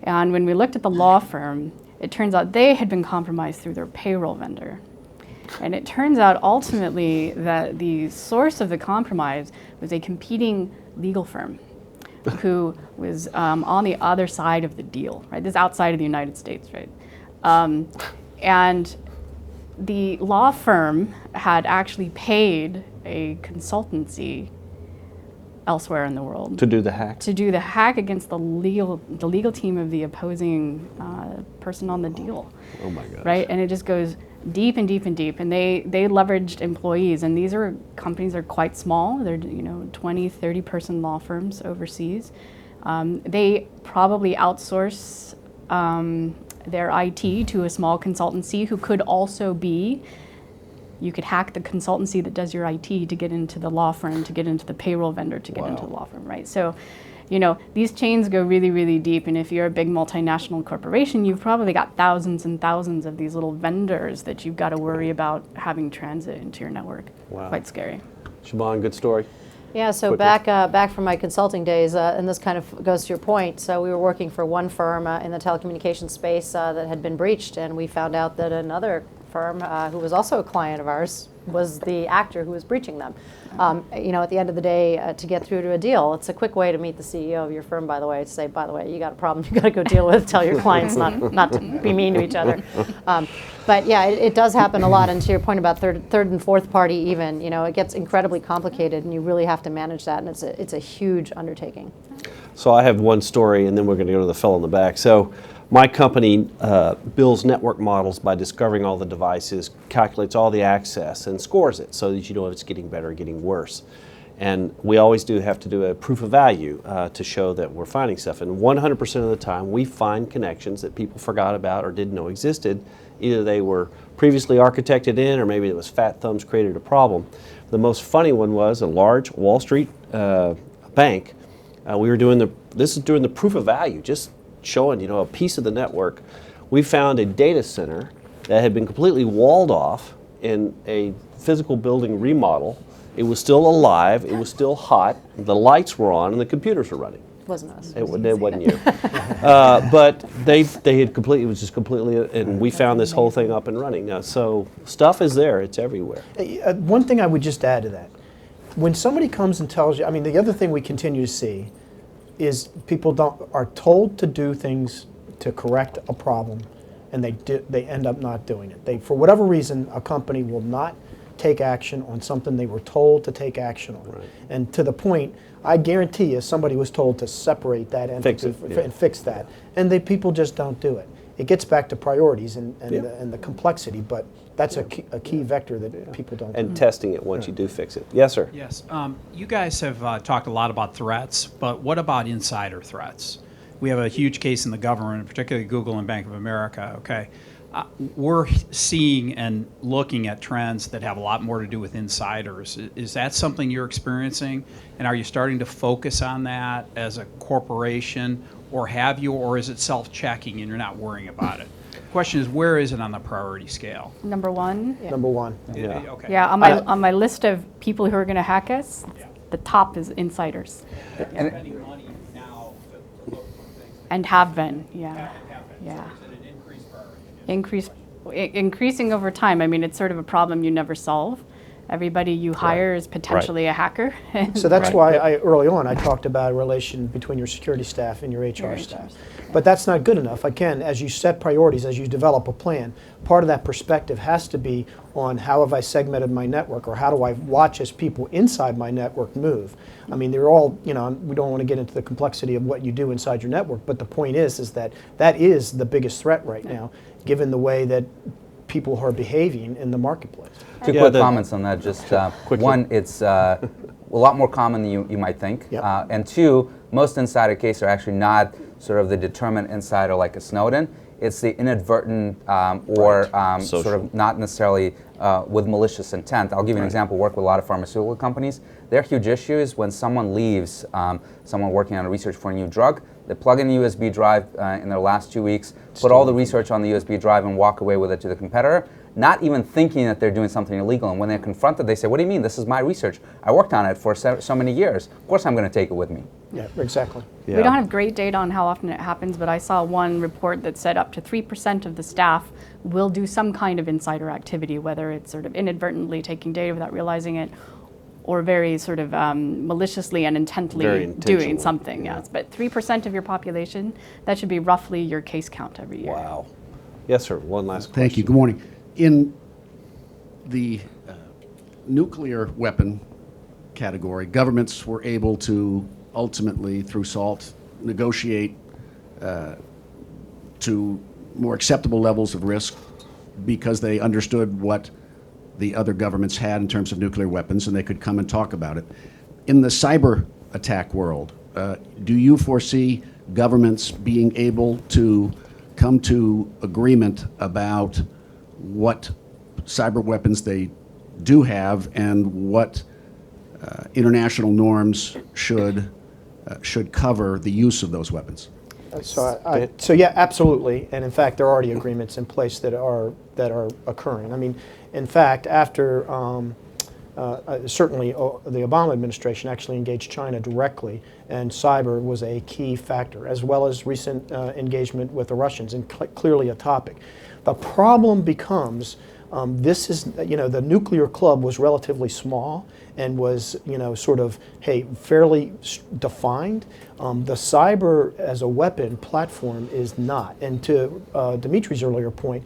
and when we looked at the law firm, it turns out they had been compromised through their payroll vendor. And it turns out ultimately that the source of the compromise was a competing legal firm who was on the other side of the deal, right? This is outside of the United States, right? And the law firm had actually paid a consultancy elsewhere in the world To do the hack? to do the hack against the legal team of the opposing person on the deal. Oh my gosh. Right, and it just goes deep and deep and deep, and they leveraged employees, and these are companies that are quite small. They're 20, 30 person law firms overseas. They probably outsource their IT to a small consultancy who could also be. You could hack the consultancy that does your IT to get into the law firm, to get into the payroll vendor, to get into the law firm, right? So, these chains go really, really deep, and if you're a big multinational corporation, you've probably got thousands and thousands of these little vendors that you've got to worry about having transit into your network. Wow. Quite scary. Siobhan, good story? Yeah, so quickly. back from my consulting days, and this kind of goes to your point. So we were working for one firm in the telecommunications space that had been breached, and we found out that another firm who was also a client of ours was the actor who was breaching them. At the end of the day, to get through to a deal, it's a quick way to meet the CEO of your firm, by the way, to say, by the way, you got a problem you got to go deal with, tell your clients not to be mean to each other. But yeah, it does happen a lot. And to your point about third and fourth party even, it gets incredibly complicated and you really have to manage that. And it's a huge undertaking. So I have one story, and then we're going to go to the fellow in the back. So my company builds network models by discovering all the devices, calculates all the access, and scores it so that you know if it's getting better or getting worse. And we always have to do a proof of value to show that we're finding stuff. And 100% of the time, we find connections that people forgot about or didn't know existed. Either they were previously architected in, or maybe it was fat thumbs created a problem. The most funny one was a large Wall Street bank. We were doing this is during the proof of value, just showing a piece of the network. We found a data center that had been completely walled off in a physical building remodel. It was still alive, it was still hot, the lights were on, and the computers were running. Wasn't us. It wasn't you. But they had completely, it was just completely, and we found this whole thing up and running. Now, so stuff is there, it's everywhere. One thing I would just add to that, when somebody comes and tells you, the other thing we continue to see is people are told to do things to correct a problem, and they end up not doing it. For whatever reason, a company will not take action on something they were told to take action on. Right. And to the point, I guarantee you, somebody was told to separate that entity and fix that, and people just don't do it. It gets back to priorities and the complexity, but that's a key vector that people don't And do. testing it once you do fix it. Yes, sir. Yes. You guys have talked a lot about threats, but what about insider threats? We have a huge case in the government, particularly Google and Bank of America, okay? We're seeing and looking at trends that have a lot more to do with insiders. Is that something you're experiencing? And are you starting to focus on that as a corporation, or have you, or is it self-checking and you're not worrying about it? The question is, where is it on the priority scale? Number one. Number one. Yeah. Okay. Yeah, on my list of people who are going to hack us, the top is insiders. And spending money now to look for things. And have been, yeah. Have been. Yeah. So is it an increased priority? Increasing over time. It's sort of a problem you never solve. Everybody you hire is potentially a hacker. So that's why early on I talked about a relation between your security staff and your HR staff. But that's not good enough. Again, as you set priorities, as you develop a plan, part of that perspective has to be on how have I segmented my network, or how do I watch as people inside my network move. They're all, we don't want to get into the complexity of what you do inside your network, but the point is that is the biggest threat right now, given the way that people are behaving in the marketplace. Two quick comments on that. Just one, it's a lot more common than you might think. Yep. And two, most insider cases are actually not sort of the determined insider like a Snowden. It's the inadvertent or sort of not necessarily with malicious intent. I'll give you an example. Work with a lot of pharmaceutical companies. Their huge issue is when someone leaves, someone working on research for a new drug, they plug in a USB drive in their last 2 weeks, put all the research on the USB drive and walk away with it to the competitor, not even thinking that they're doing something illegal. And when they're confronted, they say, what do you mean? This is my research. I worked on it for so many years. Of course I'm going to take it with me. Yeah, exactly. Yeah. We don't have great data on how often it happens, but I saw one report that said up to 3% of the staff will do some kind of insider activity, whether it's sort of inadvertently taking data without realizing it, or very sort of maliciously and intently doing something. Yes, but 3% of your population, that should be roughly your case count every year. Wow. Yes, sir. One last question. Thank you. Good morning. In the nuclear weapon category, governments were able to ultimately, through SALT, negotiate to more acceptable levels of risk because they understood what the other governments had in terms of nuclear weapons, and they could come and talk about it. In the cyber attack world, do you foresee governments being able to come to agreement about what cyber weapons they do have and what international norms should cover the use of those weapons? So yeah, absolutely, and in fact, there are already agreements in place that are occurring. In fact, after certainly the Obama administration actually engaged China directly, and cyber was a key factor, as well as recent engagement with the Russians, and clearly a topic. The problem becomes, this is, the nuclear club was relatively small and was, sort of, fairly defined. The cyber as a weapon platform is not. And to Dmitri's earlier point,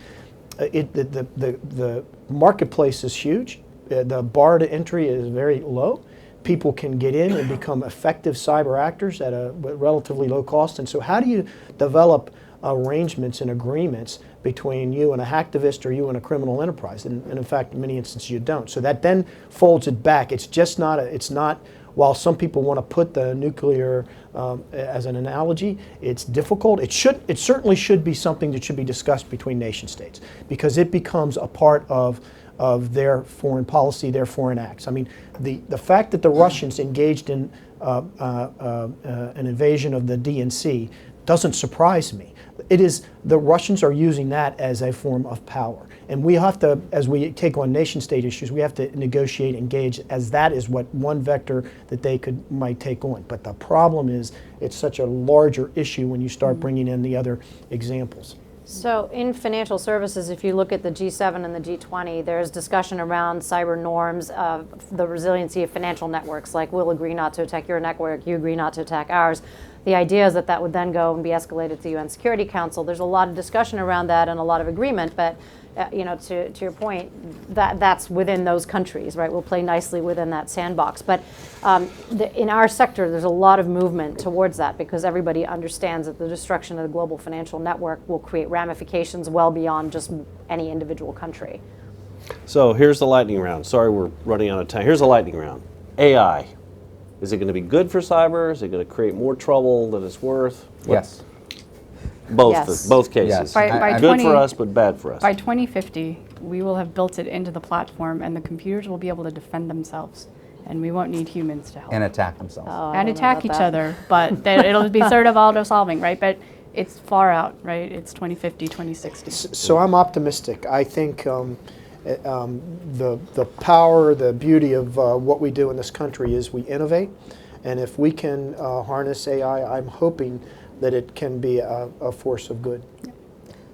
the marketplace is huge. The bar to entry is very low. People can get in and become effective cyber actors at a relatively low cost. And so how do you develop arrangements and agreements between you and a hacktivist or you and a criminal enterprise? And in fact, in many instances you don't. So that then folds it back. It's just not, while some people want to put the nuclear as an analogy, it's difficult. It certainly should be something that should be discussed between nation states, because it becomes a part of their foreign policy, their foreign acts. I mean, the fact that the Russians engaged in an invasion of the DNC doesn't surprise me. It is, the Russians are using that as a form of power. And we have to, as we take on nation state issues, we have to negotiate, engage, as that is what one vector that they might take on. But the problem is, it's such a larger issue when you start bringing in the other examples. So in financial services, if you look at the G7 and the G20, there's discussion around cyber norms, of the resiliency of financial networks, like we'll agree not to attack your network, you agree not to attack ours. The idea is that that would then go and be escalated to the UN Security Council. There's a lot of discussion around that and a lot of agreement, but to your point, that's within those countries, right? We'll play nicely within that sandbox. But in our sector, there's a lot of movement towards that, because everybody understands that the destruction of the global financial network will create ramifications well beyond just any individual country. So here's the lightning round. Sorry, we're running out of time. Here's the lightning round. AI. Is it going to be good for cyber? Is it going to create more trouble than it's worth? Yes. Both, Yes. both cases. Yes. By Good 20 for us, but bad for us. By 2050, we will have built it into the platform, and the computers will be able to defend themselves, and we won't need humans to help. And attack themselves. Oh, I And don't know attack about each that. other, but it'll be sort of auto-solving, right? But it's far out, right? It's 2050, 2060. So I'm optimistic. I think the power, the beauty of what we do in this country is we innovate. And if we can harness AI, I'm hoping that it can be a force of good.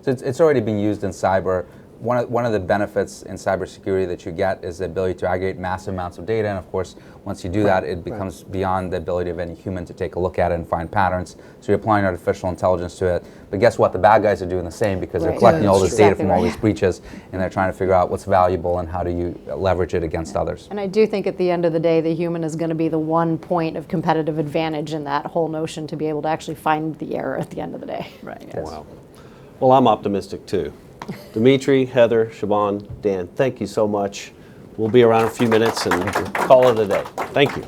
So it's already being used in cyber. One of the benefits in cybersecurity that you get is the ability to aggregate massive amounts of data, and of course, once you do that, it becomes beyond the ability of any human to take a look at it and find patterns. So you're applying artificial intelligence to it. But guess what? The bad guys are doing the same, because they're Right. collecting Yeah, all that's this data exactly from all right. these breaches, and they're trying to figure out what's valuable and how do you leverage it against others. And I do think at the end of the day, the human is going to be the one point of competitive advantage in that whole notion, to be able to actually find the error at the end of the day. Right. Wow. Well, I'm optimistic too. Dmitri, Heather, Siobhan, Dan, thank you so much. We'll be around in a few minutes and call it a day. Thank you.